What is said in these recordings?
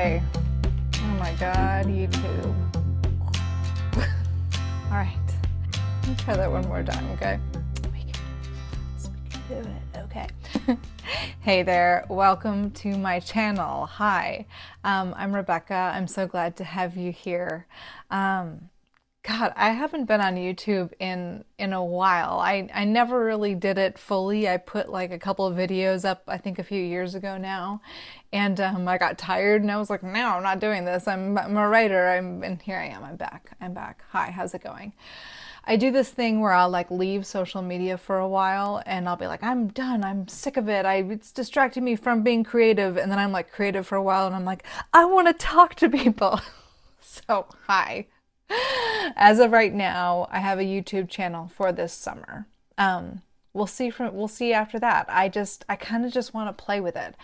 Okay. Oh my God, YouTube. All right. Let me try that one more time, okay? We can do it. Okay. Hey there. Welcome to my channel. Hi. I'm Rebecca. I'm so glad to have you here. God, I haven't been on YouTube in a while. I never really did it fully. I put like a couple of videos up, I think a few years ago now, and I got tired and I was like, no, I'm not doing this. I'm a writer. And here I am. I'm back. I'm back. Hi, how's it going? I do this thing where I'll like leave social media for a while and I'll be like, I'm done. I'm sick of it. It's distracting me from being creative. And then I'm like creative for a while and I'm like, I want to talk to people. So, hi. As of right now, I have a YouTube channel for this summer. We'll see after that. I kind of just want to play with it.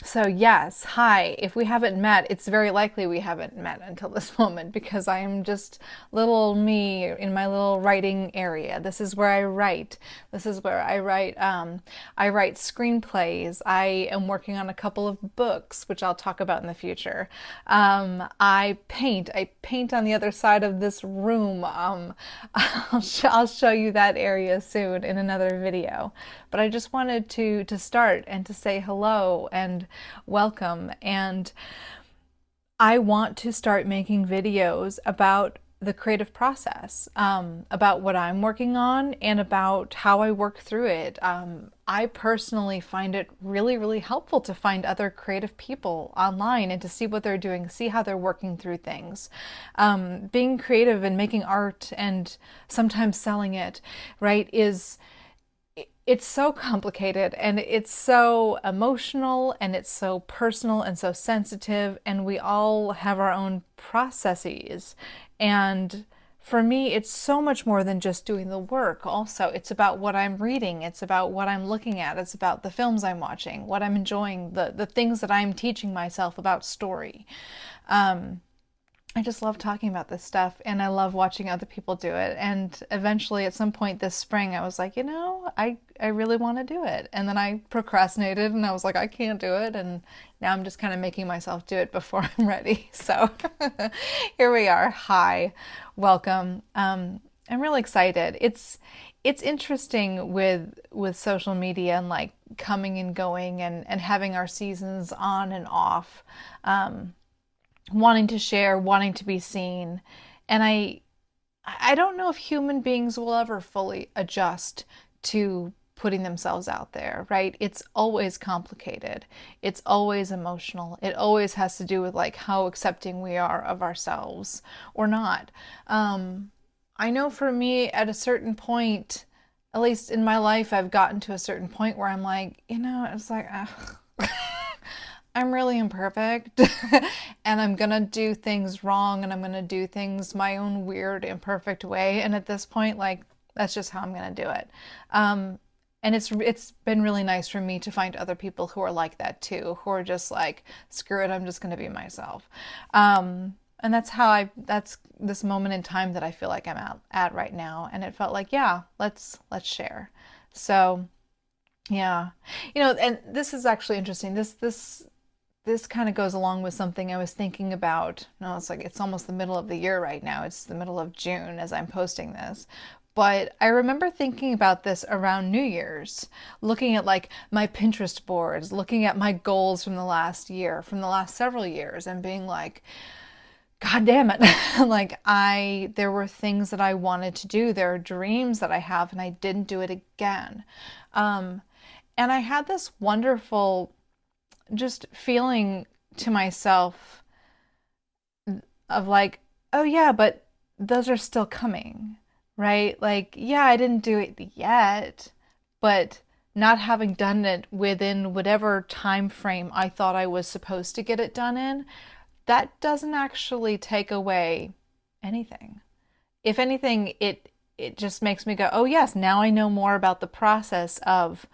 So yes, hi. If we haven't met, it's very likely we haven't met until this moment because I am just little me in my little writing area. This is where I write. This is where I write. I write screenplays. I am working on a couple of books, which I'll talk about in the future. I paint. I paint on the other side of this room. I'll show you that area soon in another video. But I just wanted to start and to say hello and welcome. And I want to start making videos about the creative process, about what I'm working on and about how I work through it. I personally find it really, really helpful to find other creative people online and to see what they're doing, see how they're working through things. Being creative and making art and sometimes selling it, right, it's so complicated and it's so emotional and it's so personal and so sensitive, and we all have our own processes. And for me, it's so much more than just doing the work. Also, it's about what I'm reading, it's about what I'm looking at, it's about the films I'm watching, what I'm enjoying, the things that I'm teaching myself about story. I just love talking about this stuff and I love watching other people do it. And eventually at some point this spring, I was like, I really want to do it. And then I procrastinated and I was like, I can't do it. And now I'm just kind of making myself do it before I'm ready. So here we are. Hi, welcome. I'm really excited. It's interesting with social media and like coming and going and having our seasons on and off. Wanting to share, wanting to be seen. And I don't know if human beings will ever fully adjust to putting themselves out there, right? It's always complicated. It's always emotional. It always has to do with like how accepting we are of ourselves or not. I know for me at a certain point, at least in my life, I've gotten to a certain point where I'm like, it's like, I'm really imperfect and I'm gonna do things wrong and I'm gonna do things my own weird, imperfect way. And at this point, like, that's just how I'm gonna do it. And it's been really nice for me to find other people who are like that too, who are just like, screw it, I'm just gonna be myself. And that's this moment in time that I feel like I'm at right now. And it felt like, yeah, let's share. So yeah, and this is actually interesting. This kind of goes along with something I was thinking about. No, it's almost the middle of the year right now. It's the middle of June as I'm posting this. But I remember thinking about this around New Year's, looking at like my Pinterest boards, looking at my goals from the last year, from the last several years, and being like, God damn it. Like there were things that I wanted to do. There are dreams that I have and I didn't do it again. And I had this wonderful just feeling to myself of like, oh yeah, but those are still coming, right? Like, yeah, I didn't do it yet, but not having done it within whatever time frame I thought I was supposed to get it done in, that doesn't actually take away anything. If anything, it just makes me go, oh yes, now I know more about the process of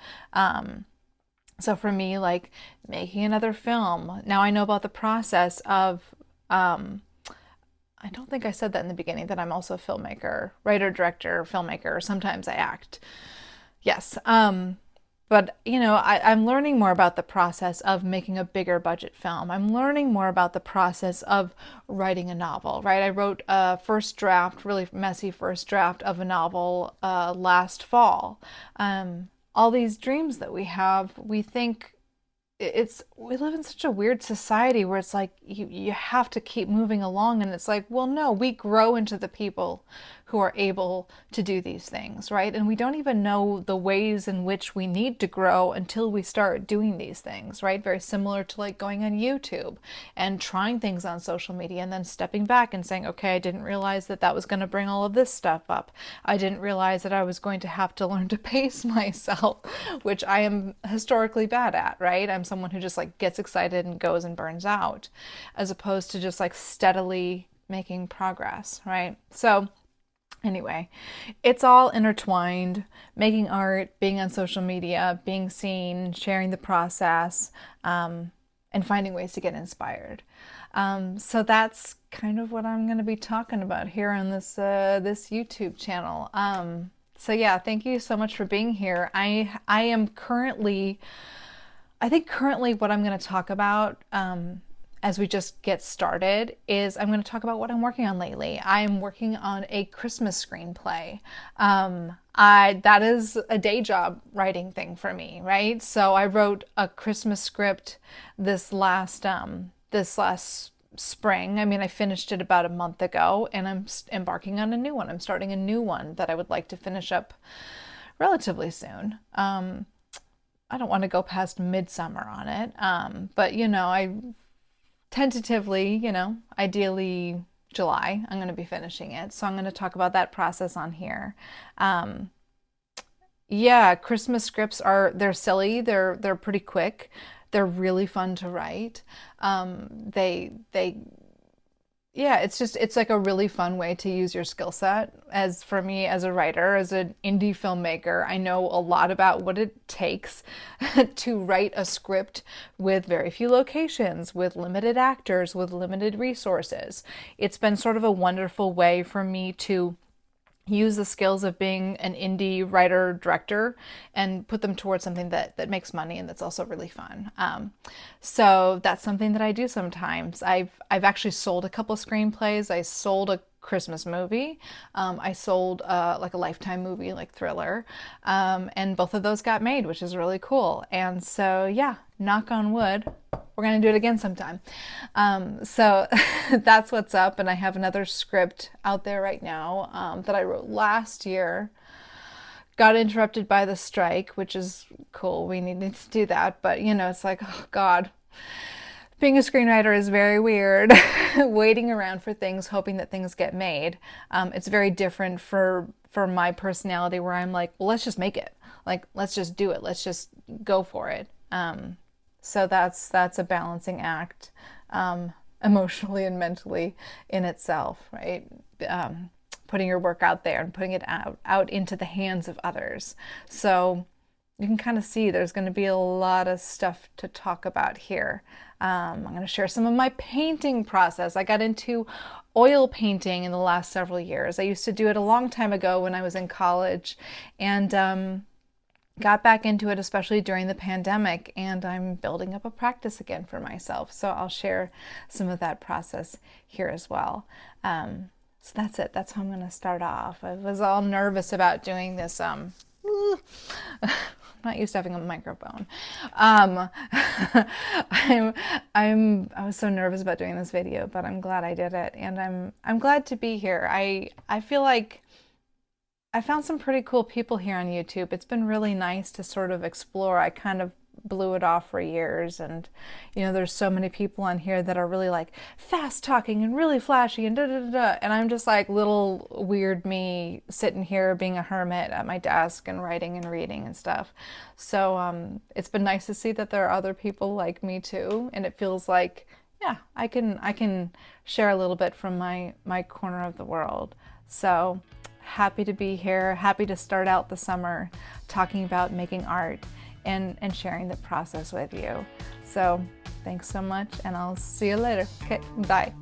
so for me, like making another film, now I know about the process of, I don't think I said that in the beginning, that I'm also a filmmaker, writer, director, filmmaker, sometimes I act. Yes. But, you know, I'm learning more about the process of making a bigger budget film. I'm learning more about the process of writing a novel, right? I wrote a first draft, really messy first draft of a novel last fall. All these dreams that we have, we think we live in such a weird society where it's like you have to keep moving along, and it's like, well, no, we grow into the people who are able to do these things, right? And we don't even know the ways in which we need to grow until we start doing these things, right? Very similar to like going on YouTube and trying things on social media and then stepping back and saying, okay, I didn't realize that that was going to bring all of this stuff up. I didn't realize that I was going to have to learn to pace myself, which I am historically bad at, right? I'm someone who just like gets excited and goes and burns out, as opposed to just like steadily making progress, right? So anyway, it's all intertwined. Making art, being on social media, being seen, sharing the process, and finding ways to get inspired. So that's kind of what I'm going to be talking about here on this YouTube channel. So yeah, thank you so much for being here. I am currently, I think currently what I'm going to talk about as we just get started is I'm going to talk about what I'm working on lately. I'm working on a Christmas screenplay. That is a day job writing thing for me, right? So I wrote a Christmas script this last spring. I mean, I finished it about a month ago, and I'm embarking on a new one. I'm starting a new one that I would like to finish up relatively soon. I don't want to go past midsummer on it, but you know, I tentatively, you know, ideally July, I'm going to be finishing it. So I'm going to talk about that process on here. Yeah, Christmas scripts they're silly. They're pretty quick. They're really fun to write. Yeah, it's like a really fun way to use your skill set. As for me, as a writer, as an indie filmmaker, I know a lot about what it takes to write a script with very few locations, with limited actors, with limited resources. It's been sort of a wonderful way for me to use the skills of being an indie writer director and put them towards something that makes money and that's also really fun. So that's something that I do sometimes. I've actually sold a couple screenplays. I sold a Christmas movie. I sold like a Lifetime movie, like Thriller, and both of those got made, which is really cool. And so yeah, knock on wood, we're going to do it again sometime. So that's what's up. And I have another script out there right now that I wrote last year. Got interrupted by the strike, which is cool. We needed to do that. But, you know, it's like, oh, God. Being a screenwriter is very weird. Waiting around for things, hoping that things get made. It's very different for my personality, where I'm like, well, let's just make it. Like, let's just do it. Let's just go for it. So that's a balancing act, emotionally and mentally in itself, right? Putting your work out there and putting it out into the hands of others. So you can kind of see there's going to be a lot of stuff to talk about here. I'm going to share some of my painting process. I got into oil painting in the last several years. I used to do it a long time ago when I was in college, and got back into it, especially during the pandemic, and I'm building up a practice again for myself. So I'll share some of that process here as well. So that's it. That's how I'm going to start off. I was all nervous about doing this. I'm not used to having a microphone. I was so nervous about doing this video, but I'm glad I did it, and I'm glad to be here. I feel like I found some pretty cool people here on YouTube. It's been really nice to sort of explore. I kind of blew it off for years, and you know, there's so many people on here that are really like fast talking and really flashy and da da da da, and I'm just like little weird me sitting here being a hermit at my desk and writing and reading and stuff. So it's been nice to see that there are other people like me too, and it feels like, yeah, I can share a little bit from my corner of the world. So happy to be here, happy to start out the summer talking about making art and sharing the process with you. So thanks so much, and I'll see you later. Okay, bye.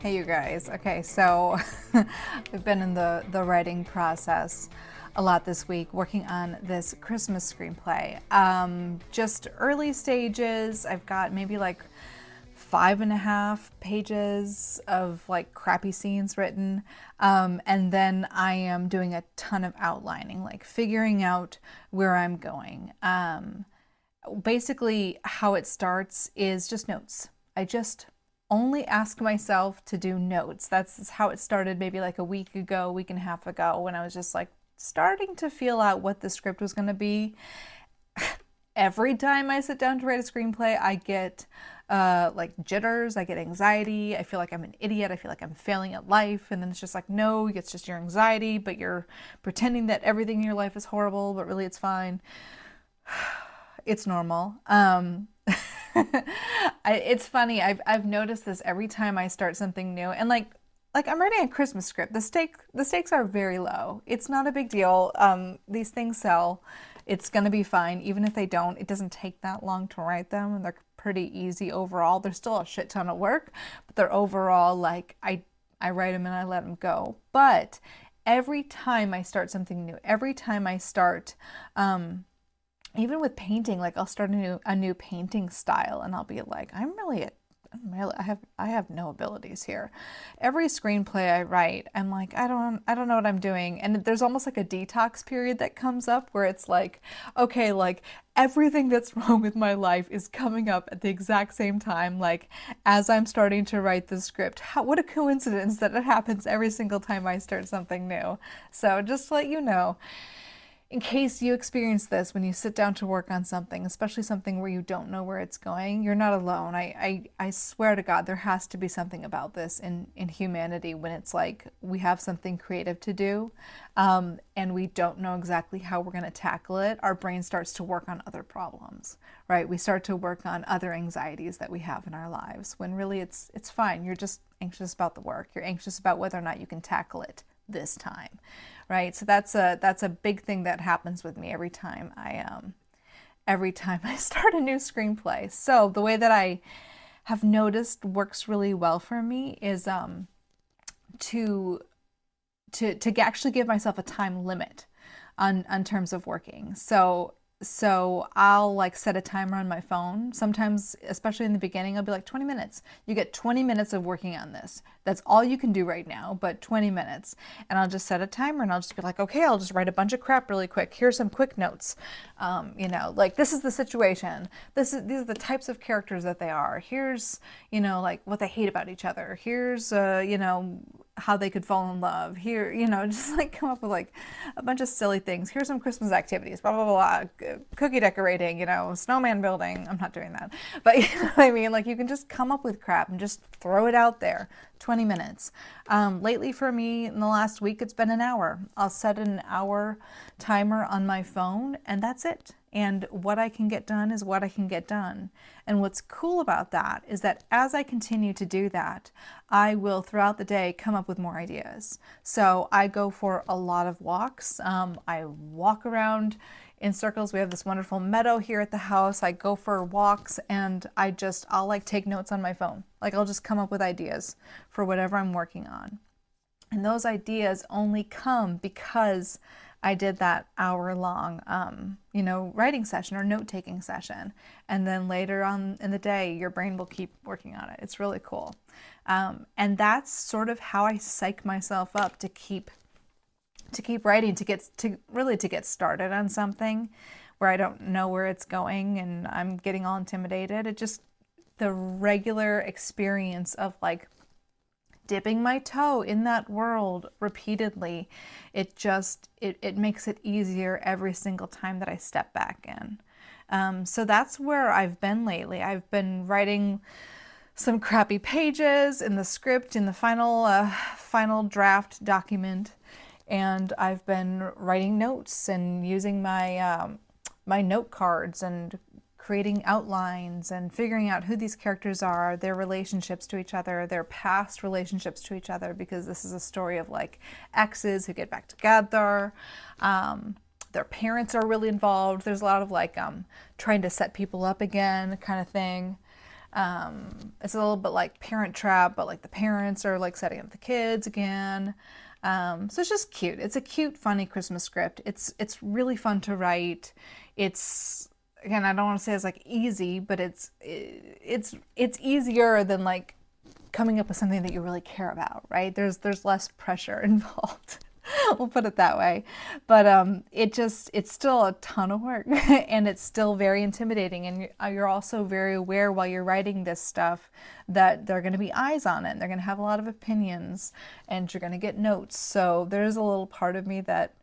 Hey you guys. Okay, so I've been in the writing process a lot this week, working on this Christmas screenplay. Just early stages. I've got maybe like 5.5 pages of like crappy scenes written, and then I am doing a ton of outlining, like figuring out where I'm going. Basically, how it starts is just notes. I just only ask myself to do notes. That's how it started maybe like a week ago, week and a half ago, when I was just like starting to feel out what the script was going to be. Every time I sit down to write a screenplay, I get like jitters, I get anxiety, I feel like I'm an idiot, I feel like I'm failing at life, and then it's just like, no, it's just your anxiety, but you're pretending that everything in your life is horrible, but really it's fine. It's normal. It's funny. I've noticed this every time I start something new, and like I'm writing a Christmas script. The stakes are very low. It's not a big deal. These things sell. It's gonna be fine, even if they don't. It doesn't take that long to write them, and they're pretty easy overall. There's still a shit ton of work, but they're overall like I write them and I let them go. But every time I start something new, every time I start even with painting, like I'll start a new painting style, and I'll be like, I have no abilities here. Every screenplay I write, I'm like, I don't know what I'm doing. And there's almost like a detox period that comes up where it's like, okay, like everything that's wrong with my life is coming up at the exact same time, like as I'm starting to write the script. What a coincidence that it happens every single time I start something new. So just to let you know, in case you experience this when you sit down to work on something, especially something where you don't know where it's going, you're not alone. I swear to God, there has to be something about this in humanity when it's like we have something creative to do, and we don't know exactly how we're going to tackle it. Our brain starts to work on other problems, right? We start to work on other anxieties that we have in our lives when really it's fine. You're just anxious about the work. You're anxious about whether or not you can tackle it this time, right? So that's a big thing that happens with me every time I start a new screenplay. So the way that I have noticed works really well for me is to actually give myself a time limit on terms of working. So I'll like set a timer on my phone. Sometimes, especially in the beginning, I'll be like 20 minutes. You get 20 minutes of working on this. That's all you can do right now, but 20 minutes. And I'll just set a timer and I'll just be like, okay, I'll just write a bunch of crap really quick. Here's some quick notes. Like this is the situation. These are the types of characters that they are. Here's, like what they hate about each other. Here's, how they could fall in love. Here, just like come up with like a bunch of silly things. Here's some Christmas activities, blah, blah, blah, blah. Cookie decorating, snowman building. I'm not doing that. But you know what I mean? Like you can just come up with crap and just throw it out there. 20 minutes. Lately for me, in the last week, it's been an hour. I'll set an hour timer on my phone and that's it. And what I can get done is what I can get done. And what's cool about that is that as I continue to do that, I will throughout the day come up with more ideas. So I go for a lot of walks. I walk around in circles. We have this wonderful meadow here at the house. I go for walks and I'll like take notes on my phone. Like I'll just come up with ideas for whatever I'm working on. And those ideas only come because I did that hour-long, writing session or note-taking session. And then later on in the day, your brain will keep working on it. It's really cool. And that's sort of how I psych myself up to keep writing, to get started on something where I don't know where it's going and I'm getting all intimidated. It just, the regular experience of like dipping my toe in that world repeatedly, it makes it easier every single time that I step back in. So that's where I've been lately. I've been writing some crappy pages in the script, in the final draft document, and I've been writing notes and using my my note cards and creating outlines and figuring out who these characters are, their relationships to each other, their past relationships to each other, because this is a story of like exes who get back together. Their parents are really involved. There's a lot of like trying to set people up again kind of thing. It's a little bit like Parent Trap, but like the parents are like setting up the kids again. So it's just cute. It's a cute, funny Christmas script. It's really fun to write. It's, again, I don't want to say it's like easy, but it's easier than like coming up with something that you really care about, right? There's less pressure involved. We'll put it that way. But it's still a ton of work and it's still very intimidating. And you're also very aware while you're writing this stuff that there are going to be eyes on it. They're going to have a lot of opinions and you're going to get notes. So there's a little part of me that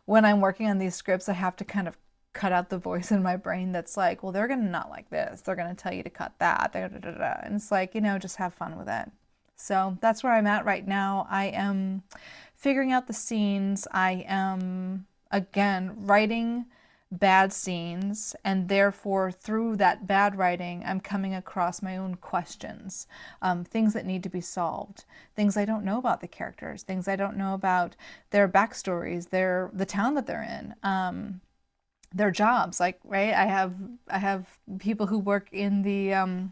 when I'm working on these scripts, I have to kind of cut out the voice in my brain that's like, well, they're going to not like this. They're going to tell you to cut that. And it's like, just have fun with it. So that's where I'm at right now. I am figuring out the scenes. I am, again, writing bad scenes, and therefore through that bad writing, I'm coming across my own questions, things that need to be solved, things I don't know about the characters, things I don't know about their backstories, the town that they're in, their jobs. Like, right, I have people who work in the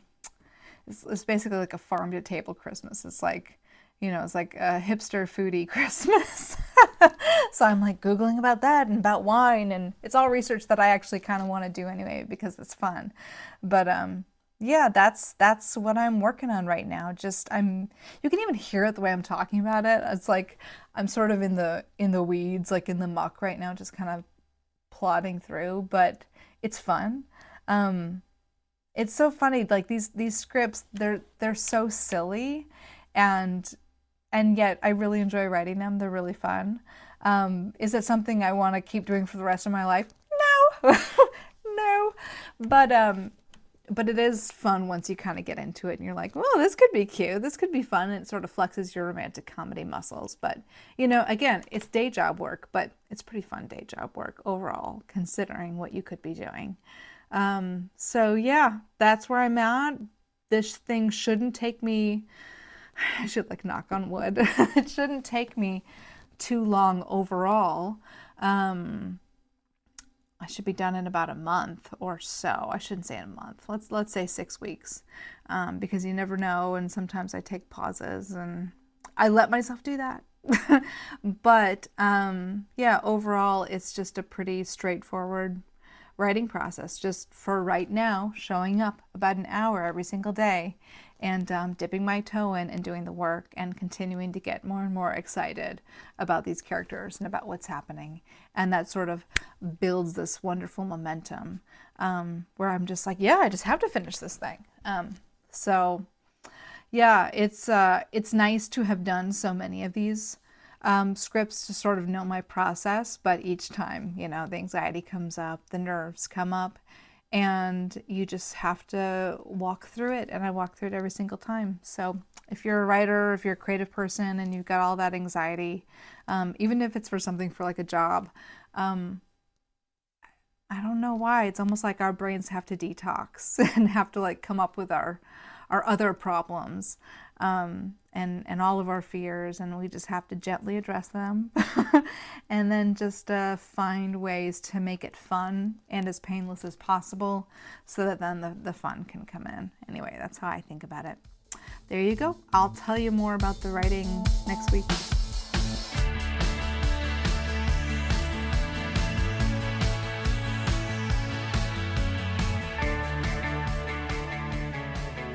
it's basically like a farm to table Christmas. It's like, it's like a hipster foodie Christmas. So I'm like Googling about that and about wine, and it's all research that I actually kind of want to do anyway because it's fun. But yeah, that's what I'm working on right now. You can even hear it the way I'm talking about it. It's like I'm sort of in the weeds, like in the muck right now, just kind of plodding through, but it's fun. It's so funny, like these scripts, they're so silly, and yet I really enjoy writing them. They're really fun. Is it something I want to keep doing for the rest of my life? No. No. But it is fun once you kind of get into it and you're like, well, this could be cute. This could be fun. And it sort of flexes your romantic comedy muscles. But, again, it's day job work, but it's pretty fun day job work overall, considering what you could be doing. So yeah, that's where I'm at. This thing shouldn't take me, I should like knock on wood. It shouldn't take me too long overall. I should be done in about a month or so. I shouldn't say in a month. Let's say 6 weeks, because you never know. And sometimes I take pauses and I let myself do that. But yeah, overall, it's just a pretty straightforward writing process, just for right now, showing up about an hour every single day and dipping my toe in and doing the work and continuing to get more and more excited about these characters and about what's happening. And that sort of builds this wonderful momentum where I'm just like, yeah, I just have to finish this thing. So yeah, it's nice to have done so many of these scripts to sort of know my process, but each time, the anxiety comes up, the nerves come up, and you just have to walk through it, and I walk through it every single time. So if you're a writer, if you're a creative person and you've got all that anxiety, even if it's for something for like a job, I don't know why, it's almost like our brains have to detox and have to like come up with our other problems, and all of our fears, and we just have to gently address them and then just find ways to make it fun and as painless as possible so that then the fun can come in. Anyway, that's how I think about it. There you go. I'll tell you more about the writing next week.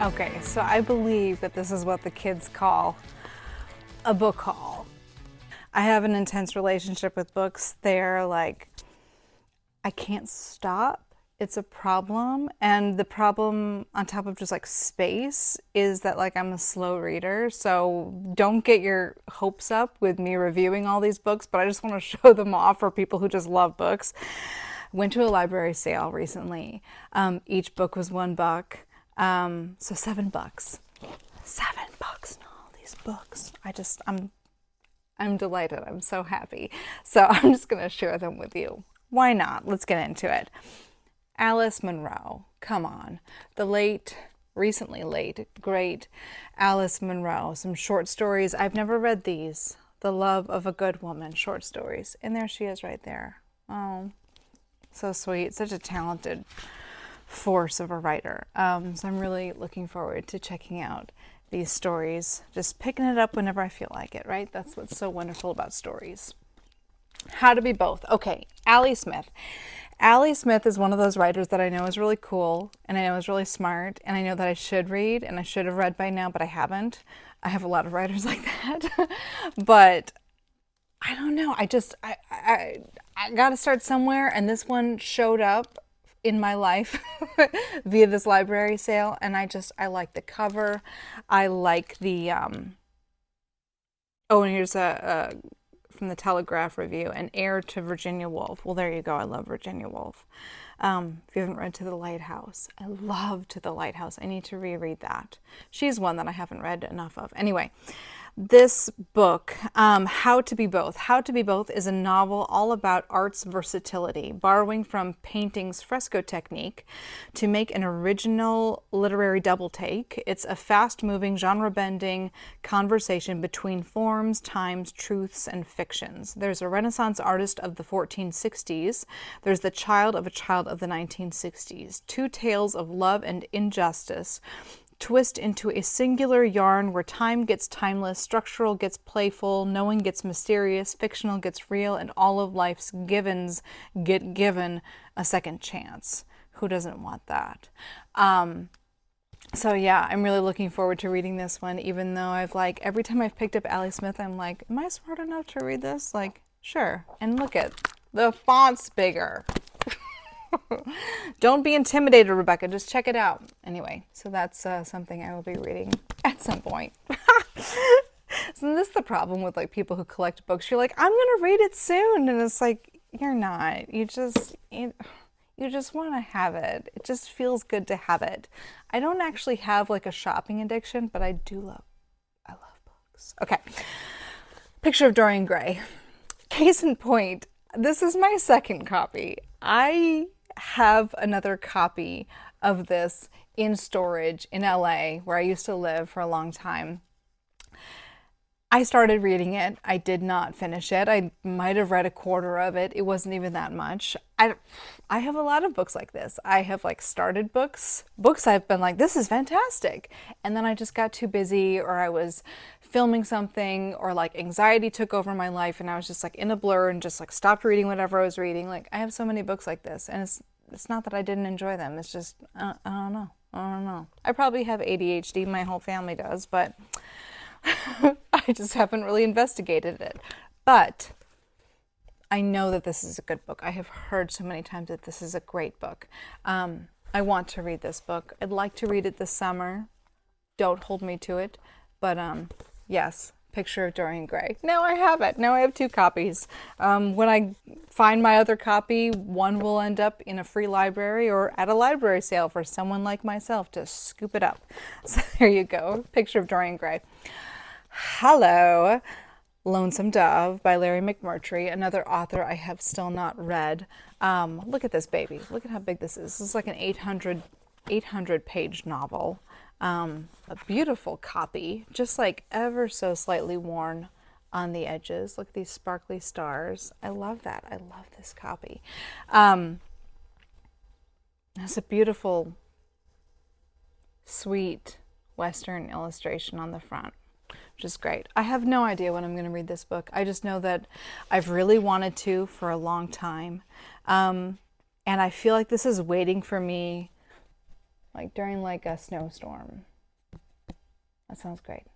Okay, so I believe that this is what the kids call a book haul. I have an intense relationship with books. They're like, I can't stop. It's a problem. And the problem on top of just like space is that like I'm a slow reader. So don't get your hopes up with me reviewing all these books, but I just want to show them off for people who just love books. Went to a library sale recently. Each book was $1. So $7. $7 and all these books. I'm delighted. I'm so happy. So I'm just going to share them with you. Why not? Let's get into it. Alice Munro. Come on. Recently late, great Alice Munro. Some short stories. I've never read these. The Love of a Good Woman short stories. And there she is right there. Oh, so sweet. Such a talented force of a writer. So I'm really looking forward to checking out these stories, just picking it up whenever I feel like it, right? That's what's so wonderful about stories. How to Be Both. Okay, Allie Smith. Allie Smith is one of those writers that I know is really cool, and I know is really smart, and I know that I should read, and I should have read by now, but I haven't. I have a lot of writers like that. But I don't know. I got to start somewhere, and this one showed up in my life via this library sale, and I like the cover. I like the oh, and here's a from the Telegraph review, An Heir to Virginia Woolf. Well, there you go. I love Virginia Woolf. If you haven't read To the Lighthouse, I love To the Lighthouse. I need to reread that. She's one that I haven't read enough of. Anyway, this book, How to Be Both. How to Be Both is a novel all about art's versatility, borrowing from painting's fresco technique to make an original literary double take. It's a fast-moving, genre-bending conversation between forms, times, truths, and fictions. There's a Renaissance artist of the 1460s. There's the child of a child of the 1960s. Two tales of love and injustice twist into a singular yarn where time gets timeless, structural gets playful, knowing gets mysterious, fictional gets real, and all of life's givens get given a second chance. Who doesn't want that? So yeah, I'm really looking forward to reading this one, even though every time I've picked up Allie Smith, I'm like, am I smart enough to read this? Like, sure. And look at the font's bigger. Don't be intimidated, Rebecca. Just check it out. Anyway, so that's something I will be reading at some point. So this is the problem with people who collect books. You're like, I'm going to read it soon. And it's like, you're not. You just want to have it. It just feels good to have it. I don't actually have a shopping addiction, but I love books. Okay. Picture of Dorian Gray. Case in point, this is my second copy. I have another copy of this in storage in LA, where I used to live for a long time. I started reading it. I did not finish it. I might have read a quarter of it. It wasn't even that much. I have a lot of books like this. I have started books I've been like, this is fantastic. And then I just got too busy, or I was filming something, or anxiety took over my life, and I was just in a blur and just stopped reading whatever I was reading. I have so many books like this, and it's not that I didn't enjoy them. It's just, I don't know. I probably have ADHD. My whole family does, but I just haven't really investigated it. But I know that this is a good book. I have heard so many times that this is a great book. I want to read this book. I'd like to read it this summer. Don't hold me to it. But yes, Picture of Dorian Gray. Now I have it. Now I have two copies. When I find my other copy, one will end up in a free library or at a library sale for someone like myself to scoop it up. So there you go. Picture of Dorian Gray. Hello, Lonesome Dove by Larry McMurtry, another author I have still not read. Look at this baby. Look at how big this is. This is like an 800 page novel. A beautiful copy, just ever so slightly worn on the edges. Look at these sparkly stars. I love that. I love this copy. It's a beautiful, sweet Western illustration on the front, which is great. I have no idea when I'm going to read this book. I just know that I've really wanted to for a long time. And I feel like this is waiting for me during a snowstorm. That sounds great.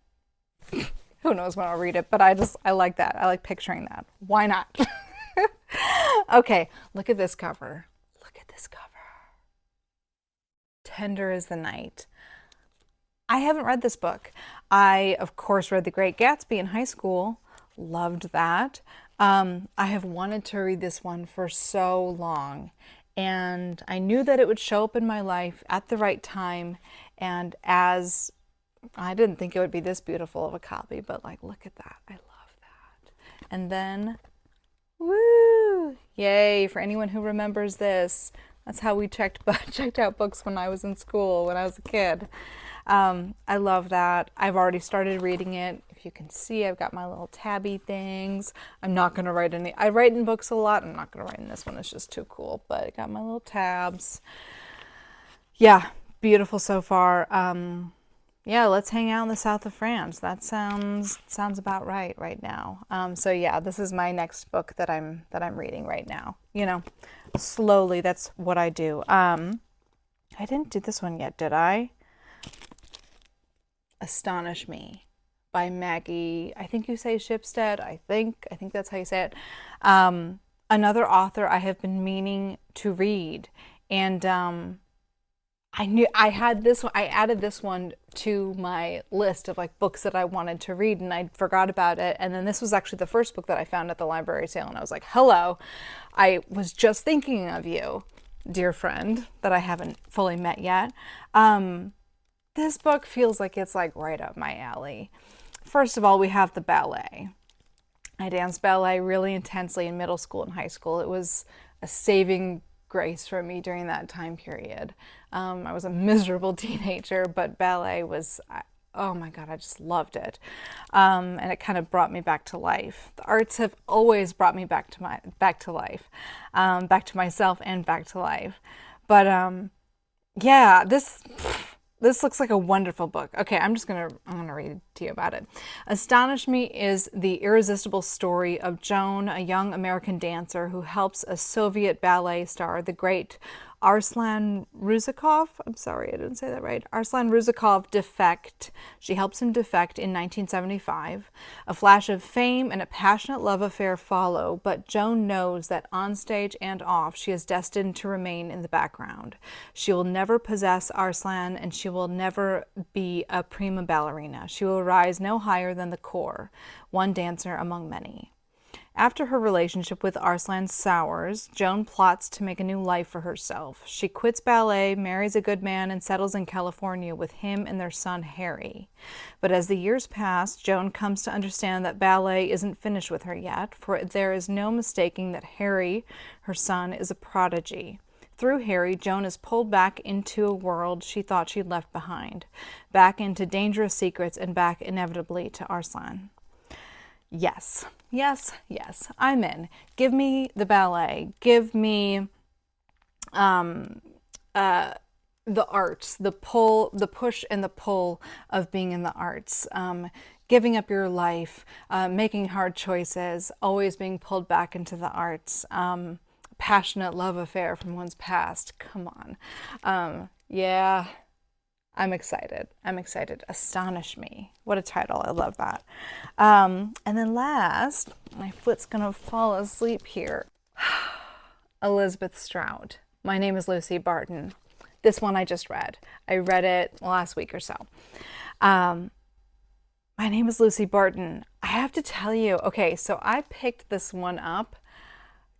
Who knows when I'll read it, but I like that. I like picturing that. Why not? Okay, look at this cover. Look at this cover. Tender as the Night. I haven't read this book. I, of course, read The Great Gatsby in high school. Loved that. I have wanted to read this one for so long. And I knew that it would show up in my life at the right time. And as I didn't think it would be this beautiful of a copy, but look at that. I love that. And then, woo! Yay, for anyone who remembers this. That's how we checked out books when I was in school, when I was a kid. I love that. I've already started reading it. If you can see, I've got my little tabby things. I'm not going to write any. I write in books a lot. I'm not going to write in this one. It's just too cool. But I got my little tabs. Yeah, beautiful so far. Yeah, let's hang out in the south of France. That sounds about right now. So yeah, this is my next book that I'm reading right now. Slowly. That's what I do. I didn't do this one yet, did I? Astonish Me by Maggie. I think you say Shipstead. I think that's how you say it. Another author I have been meaning to read, and I knew I had this one. I added this one to my list of like books that I wanted to read, and I forgot about it. And then this was actually the first book that I found at the library sale, and I was like, "Hello, I was just thinking of you, dear friend, that I haven't fully met yet." This book feels like it's like right up my alley. First of all, we have the ballet. I danced ballet really intensely in middle school and high school. It was a saving grace for me during that time period. I was a miserable teenager, but ballet was, oh my God, I just loved it. And it kind of brought me back to life. The arts have always brought me back to life, back to myself and back to life. But yeah, this looks like a wonderful book. Okay, I'm gonna read to you about it. Astonish Me is the irresistible story of Joan, a young American dancer who helps a Soviet ballet star, the great Arslan Ruzakov. I'm sorry, I didn't say that right. Arslan Ruzakov defect. She helps him defect in 1975. A flash of fame and a passionate love affair follow, but Joan knows that on stage and off, she is destined to remain in the background. She will never possess Arslan, and she will never be a prima ballerina. She will rise no higher than the corps, one dancer among many. After her relationship with Arslan sours, Joan plots to make a new life for herself. She quits ballet, marries a good man, and settles in California with him and their son Harry. But as the years pass, Joan comes to understand that ballet isn't finished with her yet, for there is no mistaking that Harry, her son, is a prodigy. Through Harry, Joan is pulled back into a world she thought she'd left behind, back into dangerous secrets, and back inevitably to Arslan. Yes, yes, yes, I'm in. Give me the ballet. Give me the arts, the pull, the push and the pull of being in the arts. Giving up your life, making hard choices, always being pulled back into the arts. Passionate love affair from one's past. Come on. Yeah. I'm excited. I'm excited. Astonish Me. What a title. I love that. And then last, my foot's going to fall asleep here. Elizabeth Strout. My Name is Lucy Barton. This one I just read. I read it last week or so. My Name is Lucy Barton. I have to tell you, okay, so I picked this one up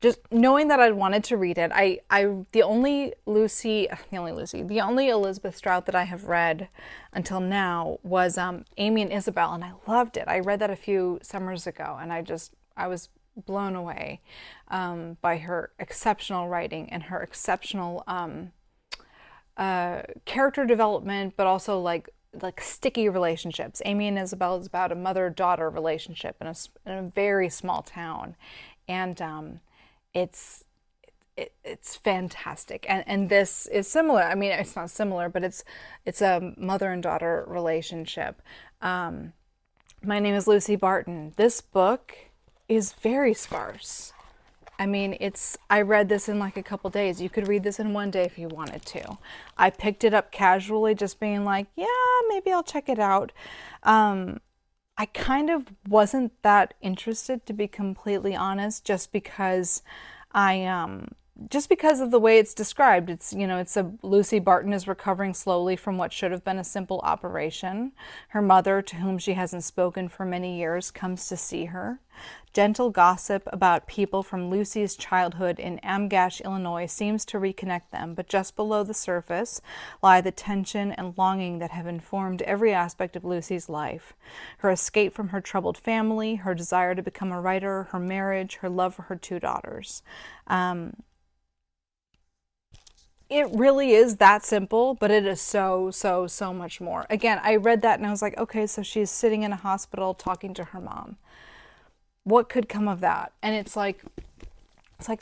just knowing that I wanted to read it. The only Elizabeth Strout that I have read until now was Amy and Isabel, and I loved it. I read that a few summers ago, and I was blown away by her exceptional writing and her exceptional character development, but also like sticky relationships. Amy and Isabel is about a mother-daughter relationship in a very small town, and it's fantastic, and this is similar. I mean, it's not similar, but it's a mother and daughter relationship. My Name is Lucy Barton. This book is very sparse. I mean, I read this in like a couple days. You could read this in one day if you wanted to. I picked it up casually, just being like, yeah, maybe I'll check it out. I kind of wasn't that interested, to be completely honest, just because of the way it's described. It's Lucy Barton is recovering slowly from what should have been a simple operation. Her mother, to whom she hasn't spoken for many years, comes to see her. Gentle gossip about people from Lucy's childhood in Amgash, Illinois seems to reconnect them, but just below the surface lie the tension and longing that have informed every aspect of Lucy's life. Her escape from her troubled family, her desire to become a writer, her marriage, her love for her two daughters. It really is that simple, but it is so much more. Again, I read that and I was like, okay, so she's sitting in a hospital talking to her mom. What could come of that? And it's like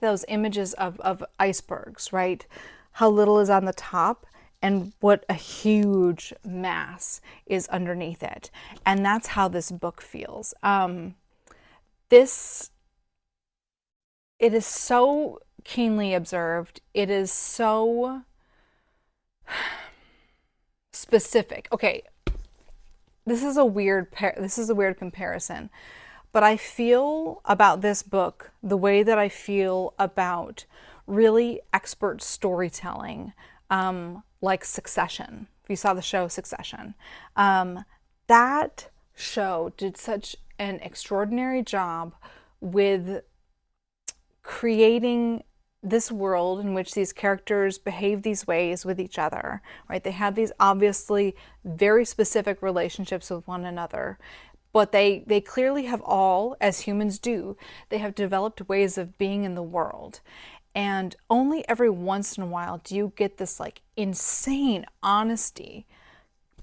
those images of icebergs, right? How little is on the top, and what a huge mass is underneath it. And that's how this book feels. It is so keenly observed. It is so specific. Okay, this is a weird comparison, but I feel about this book the way that I feel about really expert storytelling, like Succession. If you saw the show Succession, that show did such an extraordinary job with creating this world in which these characters behave these ways with each other, right? They have these obviously very specific relationships with one another, but they clearly have all, as humans do, they have developed ways of being in the world. And only every once in a while do you get this like insane honesty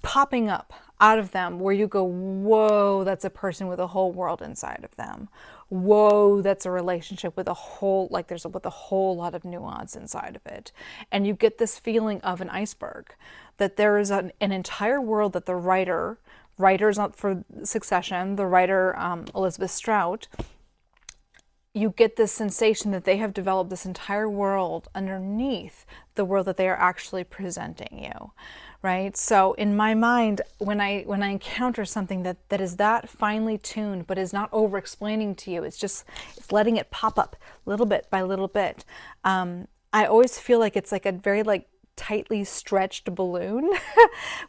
popping up out of them where you go, whoa, that's a person with a whole world inside of them. Whoa, that's a relationship with a whole, like there's with a whole lot of nuance inside of it. And you get this feeling of an iceberg, that there is an entire world that the writers for Succession, the writer Elizabeth Strout, you get this sensation that they have developed this entire world underneath the world that they are actually presenting you, right? So in my mind, when I encounter something that is that finely tuned, but is not over-explaining to you, it's letting it pop up little bit by little bit. I always feel like it's like a very like tightly stretched balloon,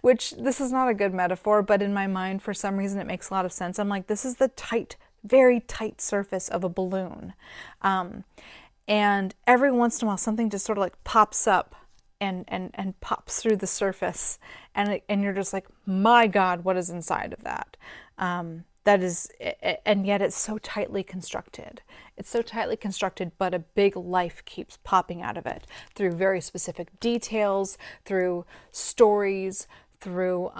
which this is not a good metaphor, but in my mind, for some reason, it makes a lot of sense. I'm like, this is the very tight surface of a balloon. And every once in a while, something just sort of like pops up and pops through the surface. And you're just like, my God, what is inside of that? That is, and yet it's so tightly constructed. It's so tightly constructed, but a big life keeps popping out of it through very specific details, through stories, through,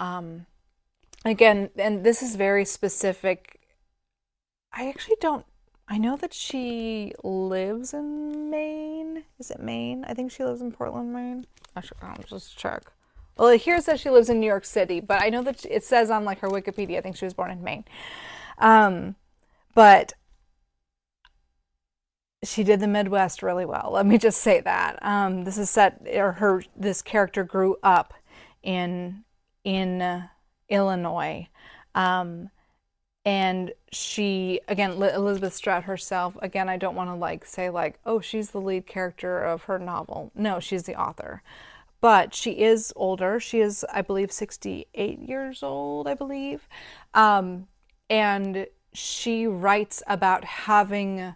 again, and this is very specific. I know that she lives in Maine. Is it Maine? I think she lives in Portland, Maine. I'll just check. Well, here it says she lives in New York City, but I know that it says on like her Wikipedia, I think she was born in Maine. But she did the Midwest really well. Let me just say that. This is set, or this character grew up in Illinois. And she, again, Elizabeth Strout herself, again, I don't want to like say like, oh, she's the lead character of her novel. No, she's the author. But she is older. She is, I believe, 68 years old, I believe. And she writes about having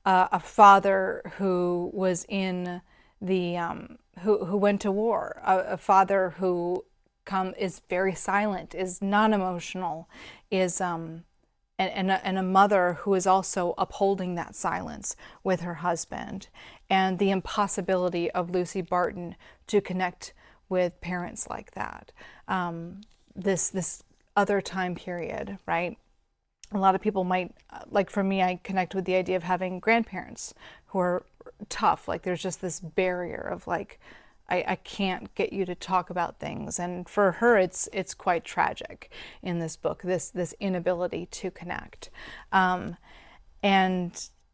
a father who was in the, who went to war, a father who is very silent, is non-emotional, is and a mother who is also upholding that silence with her husband, and the impossibility of Lucy Barton to connect with parents like that. This other time period, right? A lot of people might, like for me, I connect with the idea of having grandparents who are tough. Like there's just this barrier of like, I can't get you to talk about things. And for her, it's quite tragic in this book, this inability to connect. And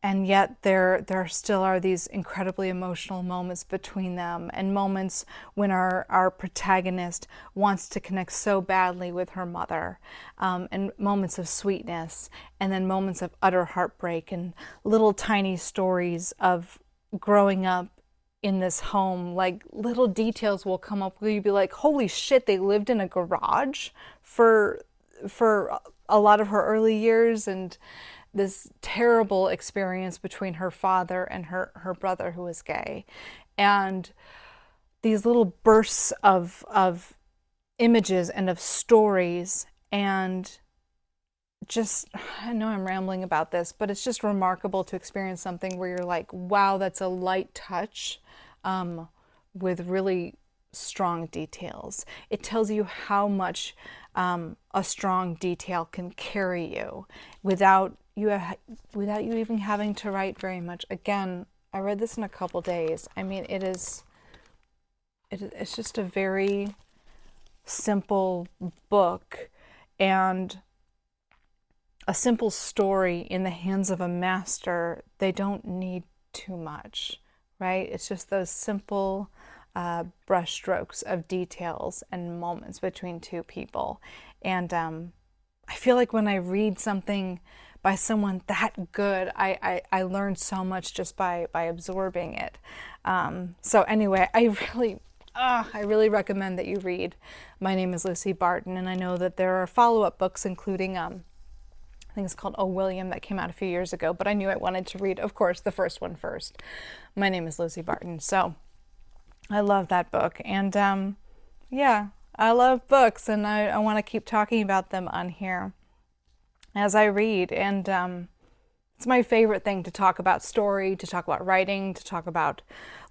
yet there still are these incredibly emotional moments between them, and moments when our protagonist wants to connect so badly with her mother, and moments of sweetness, and then moments of utter heartbreak, and little tiny stories of growing up in this home. Like little details will come up where you'd be like, holy shit, they lived in a garage for a lot of her early years, and this terrible experience between her father and her brother who was gay. And these little bursts of images and of stories, and just, I know I'm rambling about this, but it's just remarkable to experience something where you're like, wow, that's a light touch with really strong details. It tells you how much a strong detail can carry you without you even having to write very much. Again, I read this in a couple days. I mean, it is it's just a very simple book and a simple story in the hands of a master. They don't need too much, right? It's just those simple brush strokes of details and moments between two people. And I feel like when I read something by someone that good, I learn so much just by absorbing it. So anyway, I really recommend that you read My Name is Lucy Barton, and I know that there are follow-up books, including I think it's called Oh William, that came out a few years ago, but I knew I wanted to read, of course, the first one first. My Name is Lucy Barton. So I love that book, and yeah, I love books, and I want to keep talking about them on here as I read. And it's my favorite thing to talk about story, to talk about writing, to talk about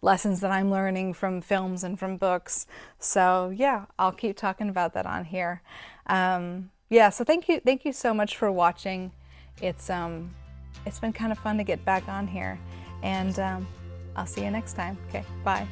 lessons that I'm learning from films and from books. So yeah, I'll keep talking about that on here. Yeah, so thank you so much for watching. It's been kind of fun to get back on here, and I'll see you next time. Okay, bye.